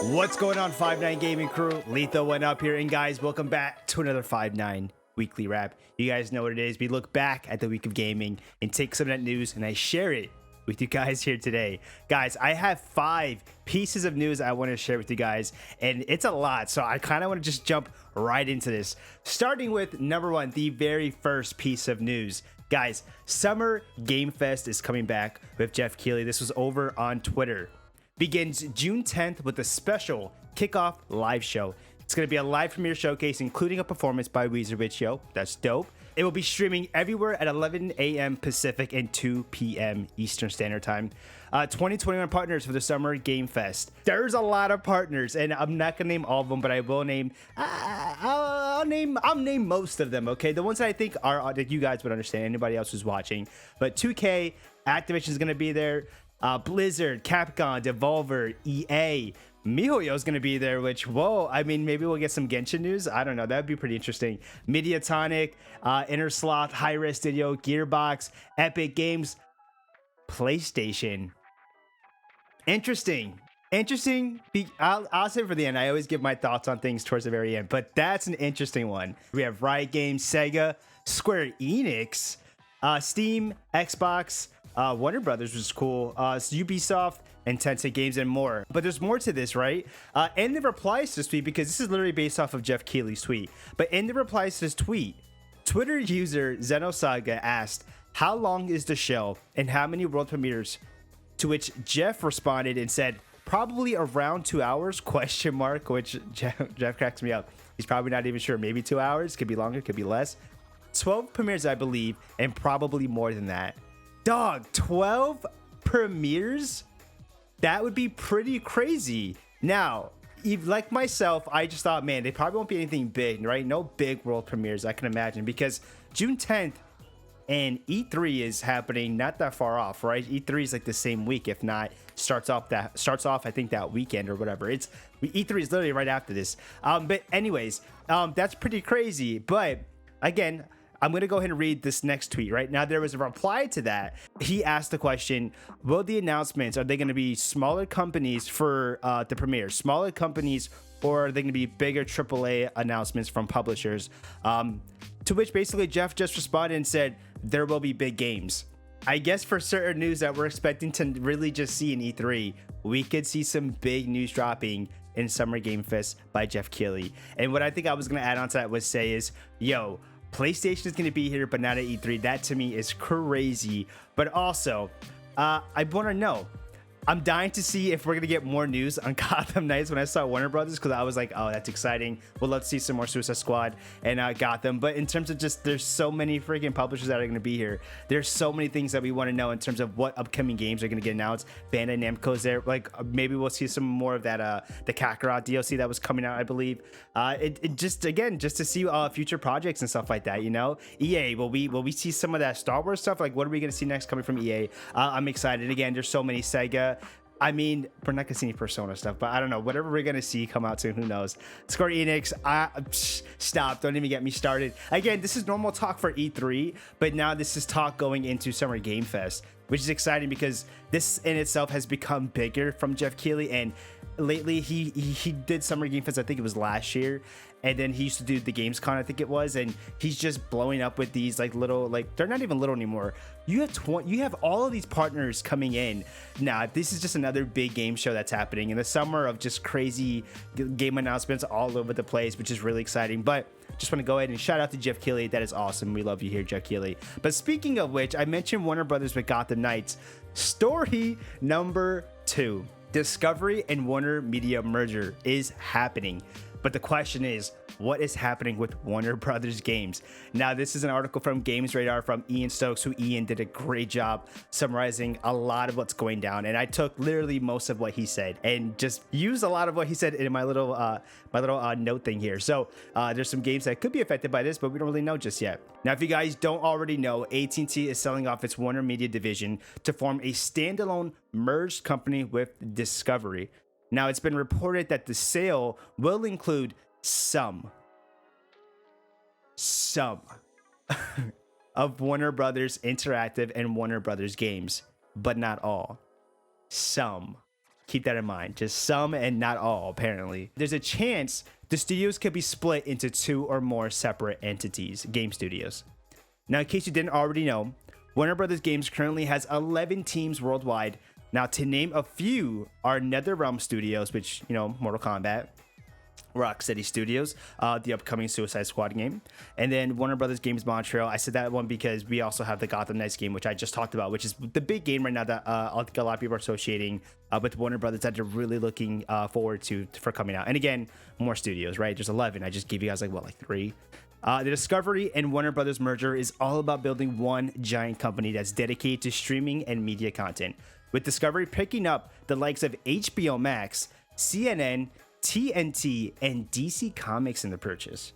What's going on, 5-9 Gaming crew? Letho went up here, and guys, welcome back to another 5-9 weekly wrap. You guys know what it is. We look back at the week of gaming and take some of that news and I share it with you guys here today. Guys, I have 5 pieces of news I want to share with you guys, and it's a lot, so I kind of want to just jump right into this. Starting with number 1, the very first piece of news. Guys, Summer Game Fest is coming back with Jeff Keighley. This was over on Twitter. Begins June 10th with a special kickoff live show. It's going to be a live premiere showcase, including a performance by Weezer Video. That's dope. It will be streaming everywhere at 11 a.m. Pacific and 2 p.m. Eastern Standard Time. 2021 partners for the Summer Game Fest. There's a lot of partners, and I'm not gonna name all of them, but I will name. I'll name most of them. Okay, the ones that I think are that you guys would understand. Anybody else who's watching, but 2K, Activision is gonna be there. Blizzard, Capcom, Devolver, EA, MiHoYo is going to be there, which, whoa, I mean, maybe we'll get some Genshin news. I don't know. That'd be pretty interesting. Mediatonic, Innersloth, Hi-Res Studio, Gearbox, Epic Games, PlayStation. Interesting. I'll save it for the end. I always give my thoughts on things towards the very end, but that's an interesting one. We have Riot Games, Sega, Square Enix, Steam, Xbox, Warner Brothers was cool, Ubisoft, and Tencent Games, and more. But there's more to this, right? In the replies to this tweet, because this is literally based off of Jeff Keighley's tweet, but in the replies to this tweet, Twitter user Xenosaga asked, "How long is the show and how many world premieres?" To which Jeff responded and said, "Probably around 2 hours, question mark," which Jeff cracks me up. He's probably not even sure. Maybe 2 hours, could be longer, could be less. 12 premieres, I believe, and probably more than that. Dog, 12 premieres? That would be pretty crazy. Now, like myself, I just thought, man, they probably won't be anything big, right? No big world premieres, I can imagine, because June 10th and E3 is happening not that far off, right? E3 is like the same week, if not starts off I think that weekend or whatever. E3 is literally right after this. But anyways, that's pretty crazy. But again, I'm going to go ahead and read this next tweet. Right now, there was a reply to that. He asked the question, will the announcements, are they going to be smaller companies for the premiere? Smaller companies, or are they going to be bigger AAA announcements from publishers? To which basically Jeff just responded and said, there will be big games. I guess for certain news that we're expecting to really just see in E3, we could see some big news dropping in Summer Game Fest by Jeff Keighley. And what I think I was going to add on to that was say is, yo, PlayStation is going to be here, but not at E3. That to me is crazy. But also, I want to know, I'm dying to see if we're going to get more news on Gotham Knights when I saw Warner Brothers, because I was like, oh, that's exciting. Well, let's see some more Suicide Squad and Gotham. But in terms of just, there's so many freaking publishers that are going to be here. There's so many things that we want to know in terms of what upcoming games are going to get announced. Bandai Namco's there. Like, maybe we'll see some more of that, the Kakarot DLC that was coming out, I believe. It just, again, just to see future projects and stuff like that, you know? EA, will we see some of that Star Wars stuff? Like, what are we going to see next coming from EA? I'm excited. Again, there's so many. Sega. I mean, we're not gonna see any Persona stuff, but I don't know. Whatever we're gonna see come out soon, who knows? Square Enix, stop! Don't even get me started. Again, this is normal talk for E3, but now this is talk going into Summer Game Fest, which is exciting because this in itself has become bigger from Jeff Keighley. And lately, he did Summer Game Fest. I think it was last year. And then he used to do the Gamescom, I think it was, and he's just blowing up with these like little, like they're not even little anymore. You have all of these partners coming in. Now, this is just another big game show that's happening in the summer of just crazy game announcements all over the place, which is really exciting. But just want to go ahead and shout out to Jeff Keighley. That is awesome. We love you here, Jeff Keighley. But speaking of which, I mentioned Warner Brothers with Gotham Knights. Story number 2, Discovery and WarnerMedia merger is happening. But the question is, what is happening with Warner Brothers games? Now, this is an article from Games Radar from Ian Stokes, who Ian did a great job summarizing a lot of what's going down. And I took literally most of what he said and just used a lot of what he said in my little note thing here. So there's some games that could be affected by this, but we don't really know just yet. Now, if you guys don't already know, AT&T is selling off its WarnerMedia division to form a standalone merged company with Discovery. Now, it's been reported that the sale will include some of Warner Brothers Interactive and Warner Brothers games, but not all. Some. Keep that in mind. Just some and not all, apparently. There's a chance the studios could be split into 2 or more separate entities, game studios. Now, in case you didn't already know, Warner Brothers Games currently has 11 teams worldwide. Now, to name a few are NetherRealm Studios, which, Mortal Kombat, Rocksteady Studios, the upcoming Suicide Squad game, and then Warner Brothers Games Montreal. I said that one because we also have the Gotham Knights game, which I just talked about, which is the big game right now that I think a lot of people are associating with Warner Brothers that they're really looking forward to for coming out. And again, more studios, right? There's 11. I just gave you guys like 3. The Discovery and Warner Brothers merger is all about building one giant company that's dedicated to streaming and media content, with Discovery picking up the likes of HBO Max, CNN, TNT, and DC Comics in the purchase.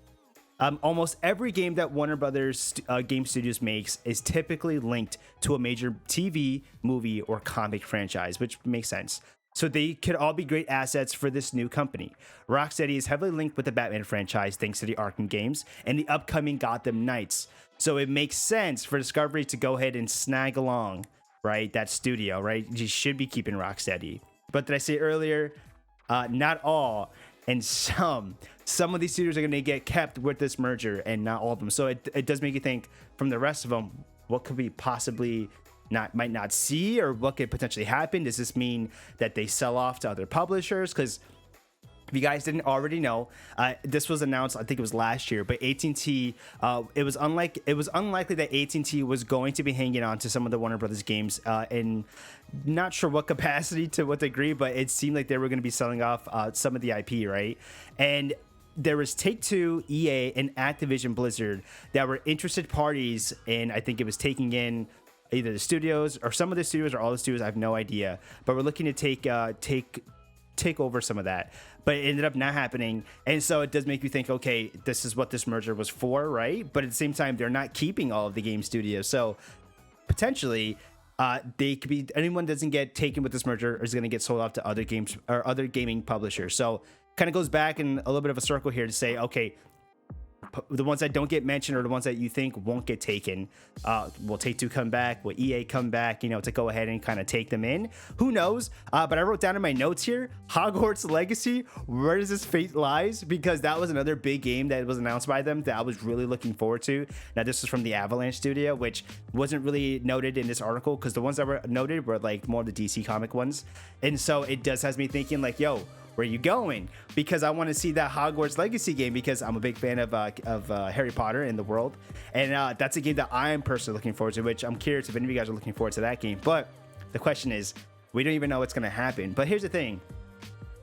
Almost every game that Warner Brothers Game Studios makes is typically linked to a major TV, movie, or comic franchise, which makes sense. So they could all be great assets for this new company. Rocksteady is heavily linked with the Batman franchise thanks to the Arkham games and the upcoming Gotham Knights. So it makes sense for Discovery to go ahead and snag along, right, that studio, right? You should be keeping Rocksteady. But did I say earlier, not all, and some of these studios are going to get kept with this merger and not all of them. So it does make you think from the rest of them, what could we possibly might not see, or what could potentially happen? Does this mean that they sell off to other publishers? Because if you guys didn't already know, this was announced, I think it was last year, but AT&T, it was unlikely that AT&T was going to be hanging on to some of the Warner Brothers games, in not sure what capacity, to what degree, but it seemed like they were going to be selling off some of the IP, right? And there was Take-Two, EA, and Activision Blizzard that were interested parties, and I think it was taking in either the studios or some of the studios or all the studios. I have no idea, but we're looking to take over some of that, but it ended up not happening. And so it does make you think, okay, this is what this merger was for, right? But at the same time, they're not keeping all of the game studios, so potentially they could be, anyone doesn't get taken with this merger is going to get sold off to other games or other gaming publishers. So kind of goes back in a little bit of a circle here to say, okay, the ones that don't get mentioned, or the ones that you think won't get taken, will Take-Two come back? Will EA come back, to go ahead and kind of take them in? Who knows? But I wrote down in my notes here, Hogwarts Legacy, where does this fate lies? Because that was another big game that was announced by them that I was really looking forward to. Now, this is from the Avalanche studio, which wasn't really noted in this article, because the ones that were noted were like more of the DC comic ones. And so it does has me thinking like, yo, where are you going? Because I want to see that Hogwarts Legacy game, because I'm a big fan of Harry Potter in the world, and that's a game that I am personally looking forward to, which I'm curious if any of you guys are looking forward to that game. But the question is, we don't even know what's going to happen. But here's the thing,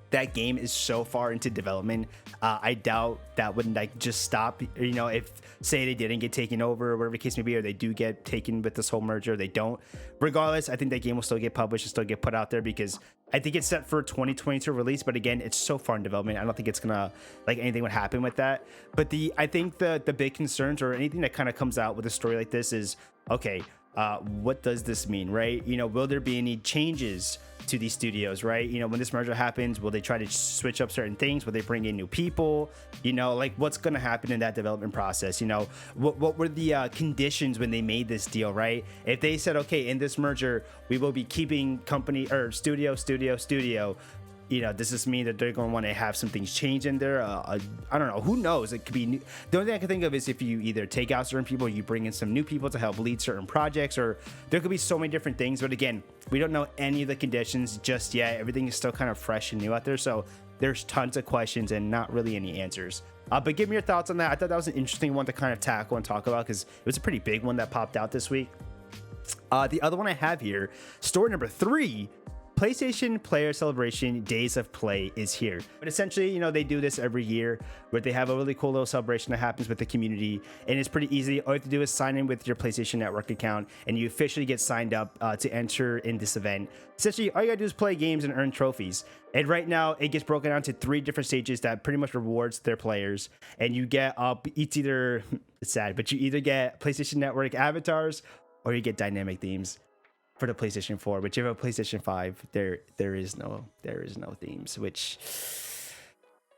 that game is so far into development, I doubt that wouldn't like just stop. If say they didn't get taken over or whatever the case may be, or they do get taken with this whole merger, they don't. Regardless, I think that game will still get published and still get put out there, because I think it's set for 2022 release. But again, it's so far in development, I don't think it's gonna like anything would happen with that. But I think the big concerns, or anything that kind of comes out with a story like this, is okay, what does this mean, right? Will there be any changes to these studios, right? When this merger happens, will they try to switch up certain things? Will they bring in new people? Like what's going to happen in that development process? What were the conditions when they made this deal, right? If they said, okay, in this merger, we will be keeping company or studio, does this mean that they're going to want to have some things change in there? I don't know. Who knows? It could be new. The only thing I can think of is if you either take out certain people, or you bring in some new people to help lead certain projects, or there could be so many different things. But again, we don't know any of the conditions just yet. Everything is still kind of fresh and new out there. So there's tons of questions and not really any answers. But give me your thoughts on that. I thought that was an interesting one to kind of tackle and talk about, because it was a pretty big one that popped out this week. The other one I have here, story number 3, PlayStation Player Celebration Days of Play is here. But essentially, they do this every year, where they have a really cool little celebration that happens with the community, and it's pretty easy. All you have to do is sign in with your PlayStation Network account, and you officially get signed up to enter in this event. Essentially, all you gotta do is play games and earn trophies. And right now, it gets broken down to 3 different stages that pretty much rewards their players. And you get it's sad, but you either get PlayStation Network avatars, or you get dynamic themes for the PlayStation 4, but you have a PlayStation 5, there is no themes, which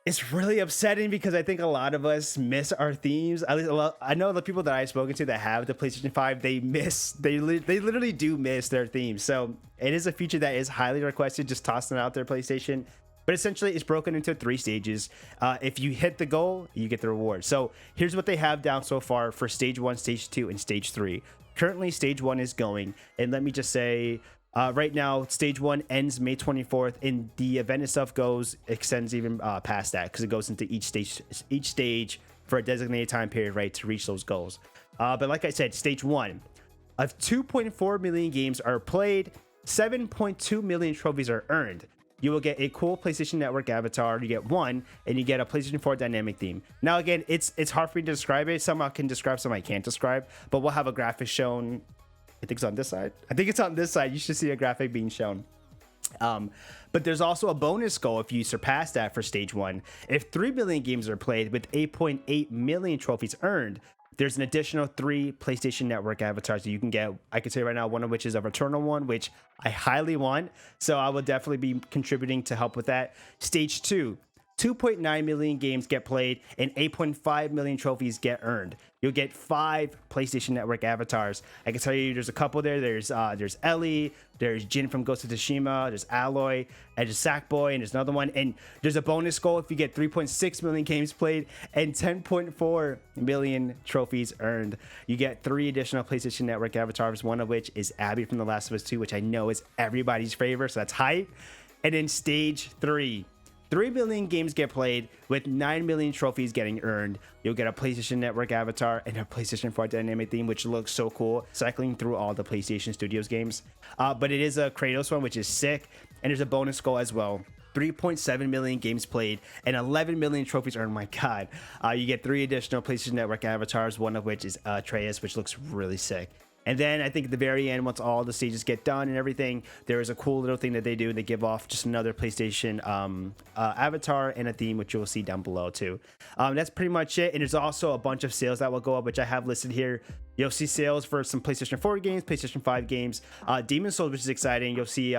It's really upsetting because I think a lot of us miss our themes. At least I know the people that I've spoken to that have the PlayStation 5, they literally do miss their themes. So it is a feature that is highly requested. Just tossing it out there, PlayStation. But essentially, it's broken into 3 stages. If you hit the goal, you get the reward. So here's what they have down so far for stage 1, stage 2, and stage 3. Currently, stage 1 is going, and let me just say, right now, stage 1 ends May 24th, and the event itself extends even past that because it goes into each stage for a designated time period, right, to reach those goals. But like I said, stage 1 of 2.4 million games are played, 7.2 million trophies are earned. You will get a cool PlayStation Network avatar. You get one, and you get a PlayStation 4 dynamic theme. Now, again, it's hard for me to describe it. Some I can describe, some I can't describe. But we'll have a graphic shown. I think it's on this side. I think it's on this side. You should see a graphic being shown. But there's also a bonus goal if you surpass that for stage 1. If 3 million games are played with 8.8 million trophies earned, there's an additional 3 PlayStation Network avatars that you can get. I can say right now, one of which is a Returnal one, which I highly want. So I will definitely be contributing to help with that. Stage 2, 2.9 million games get played and 8.5 million trophies get earned. You'll get 5 PlayStation Network avatars. I can tell you there's a couple there. There's Ellie, there's Jin from Ghost of Tsushima, there's Aloy, and there's Sackboy, and there's another one. And there's a bonus goal if you get 3.6 million games played and 10.4 million trophies earned. You get 3 additional PlayStation Network avatars, one of which is Abby from The Last of Us 2, which I know is everybody's favorite, so that's hype. And then stage 3. 3 million games get played with 9 million trophies getting earned. You'll get a PlayStation Network avatar and a PlayStation 4 dynamic theme, which looks so cool, cycling through all the PlayStation Studios games. But it is a Kratos one, which is sick. And there's a bonus goal as well. 3.7 million games played and 11 million trophies earned. My God. You get 3 additional PlayStation Network avatars, one of which is Atreus, which looks really sick. And then I think at the very end, once all the stages get done and everything, there is a cool little thing that they do. They give off just another PlayStation avatar and a theme, which you'll see down below too. That's pretty much it. And there's also a bunch of sales that will go up, which I have listed here. You'll see sales for some PlayStation 4 games, PlayStation 5 games, Demon's Souls, which is exciting. You'll see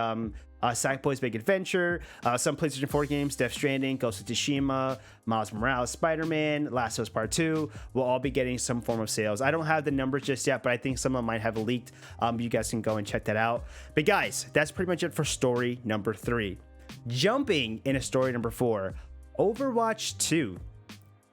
Sackboy's Big Adventure, some PlayStation 4 games, Death Stranding, Ghost of Tsushima, Miles Morales, Spider-Man, Last of Us Part 2 will all be getting some form of sales. I don't have the numbers just yet, but I think some of them might have leaked. You guys can go and check that out. But guys, that's pretty much it for story number 3. Jumping into story number 4, Overwatch 2.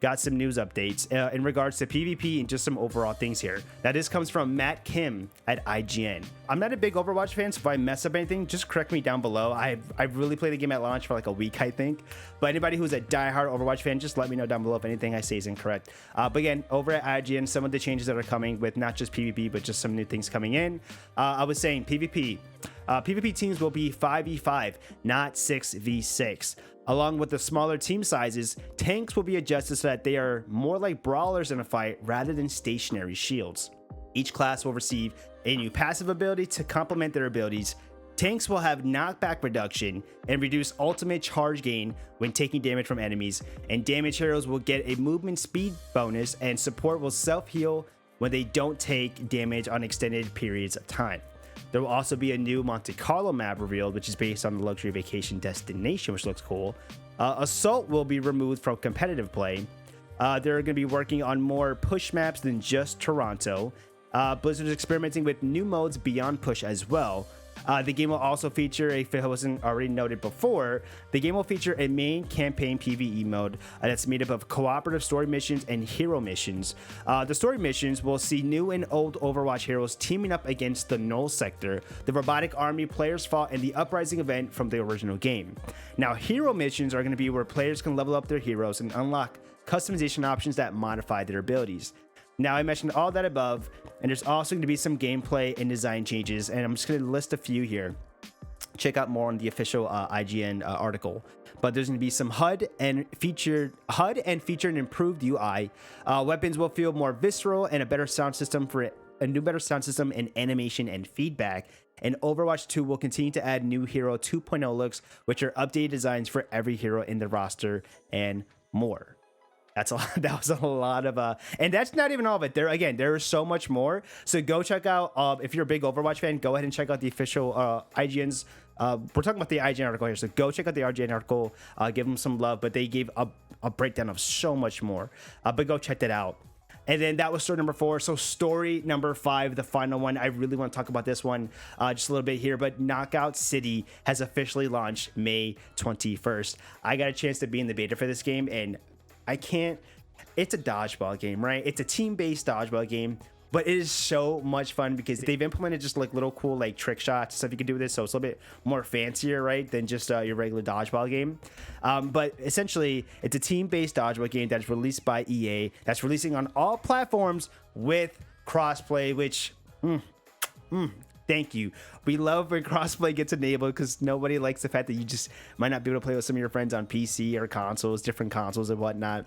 Got some news updates in regards to PvP and just some overall things here. Now, this comes from Matt Kim at IGN. I'm not a big Overwatch fan, so if I mess up anything, just correct me down below. I've really played the game at launch for like a week, I think. But anybody who's a diehard Overwatch fan, just let me know down below if anything I say is incorrect. But again, over at IGN, some of the changes that are coming with not just PvP, but just some new things coming in. I was saying PvP. PvP teams will be 5v5, not 6v6. Along with the smaller team sizes, tanks will be adjusted so that they are more like brawlers in a fight rather than stationary shields. Each class will receive a new passive ability to complement their abilities. Tanks will have knockback reduction and reduce ultimate charge gain when taking damage from enemies, and damage heroes will get a movement speed bonus, and support will self-heal when they don't take damage on extended periods of time. There will also be a new Monte Carlo map revealed, which is based on the luxury vacation destination, which looks cool. Assault will be removed from competitive play. They're going to be working on more push maps than just Toronto. Blizzard is experimenting with new modes beyond push as well. The game will also feature, if it wasn't already noted before, the game will feature a main campaign PvE mode that's made up of cooperative story missions and hero missions. The story missions will see new and old Overwatch heroes teaming up against the Null Sector, the robotic army players fought in the Uprising event from the original game. Now, hero missions are going to be where players can level up their heroes and unlock customization options that modify their abilities. Now, I mentioned all that above, and there's also going to be some gameplay and design changes, and I'm just going to list a few here. Check out more on the official IGN article. But there's going to be some HUD and featured an improved UI. Weapons will feel more visceral and a better sound system and animation and feedback. And Overwatch 2 will continue to add new Hero 2.0 looks, which are updated designs for every hero in the roster and more. That's a lot. That was a lot of and that's not even all of it. There is so much more. So go check out if you're a big Overwatch fan, go ahead and check out the official IGN's. We're talking about the IGN article here, so go check out the IGN article, give them some love. But they gave a breakdown of so much more. But go check that out. And then that was story number 4. So story number 5, the final one. I really want to talk about this one just a little bit here. But Knockout City has officially launched May 21st. I got a chance to be in the beta for this game, and I can't. It's a dodgeball game, right? It's a team-based dodgeball game. But it is so much fun because they've implemented just like little cool like trick shots stuff you can do with this, so it's a little bit more fancier, right, than just your regular dodgeball game. But essentially, it's a team-based dodgeball game that's released by EA, that's releasing on all platforms with crossplay, which thank you. We love when crossplay gets enabled because nobody likes the fact that you just might not be able to play with some of your friends on PC or consoles, different consoles and whatnot.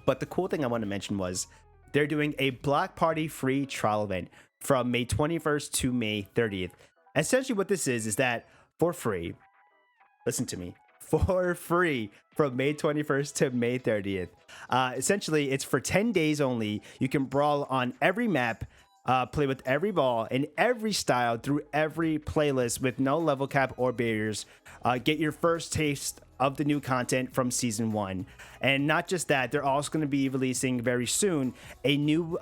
But the cool thing I want to mention was they're doing a Block Party free trial event from May 21st to May 30th. Essentially what this is that for free, listen to me, for free from May 21st to May 30th. Essentially, it's for 10 days only. You can brawl on every map, play with every ball in every style through every playlist with no level cap or barriers. Get your first taste of the new content from season 1. And not just that, they're also going to be releasing very soon a new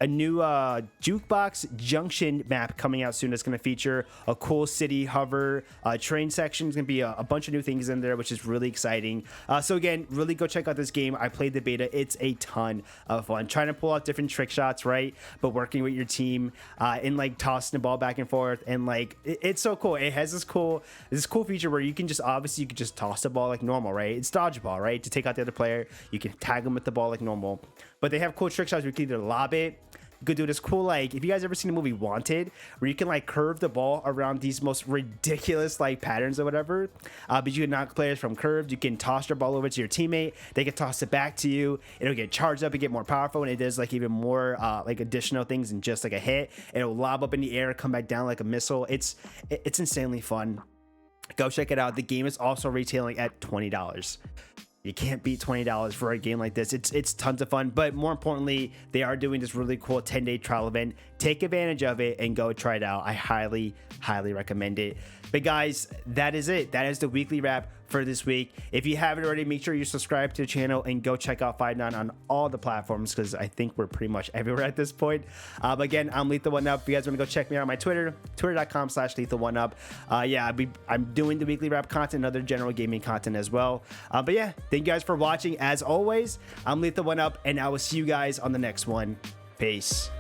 Jukebox Junction map coming out soon. That's going to feature a cool city hover train section. There's going to be a bunch of new things in there, which is really exciting. So again, really go check out this game. I played the beta. It's a ton of fun. Trying to pull out different trick shots, right? But working with your team and like tossing the ball back and forth, and like it's so cool. It has this cool feature where you can just toss the ball like normal, right? It's dodgeball, right? To take out the other player, you can tag them with the ball like normal. But they have cool trick shots where you can either lob it. You could do this cool, like, if you guys ever seen the movie Wanted, where you can like curve the ball around these most ridiculous like patterns or whatever, but you can knock players from curved. You can toss your ball over to your teammate, they can toss it back to you, it'll get charged up and get more powerful, and it does like even more like additional things than just like a hit. It'll lob up in the air, come back down like a missile. It's insanely fun. Go check it out. The game is also retailing at $20. You can't beat $20 for a game like this. It's tons of fun, but more importantly, they are doing this really cool 10-day trial event. Take advantage of it and go try it out. I highly recommend it. But guys, that is it. That is the weekly wrap for this week. If you haven't already, make sure you subscribe to the channel and go check out Five9 on all the platforms, because I think we're pretty much everywhere at this point. But again, I'm Lethal1Up. If you guys want to go check me out on my Twitter, twitter.com/Lethal1Up. Yeah, I'm doing the weekly wrap content and other general gaming content as well. But yeah, thank you guys for watching. As always, I'm Lethal1Up, and I will see you guys on the next one. Peace.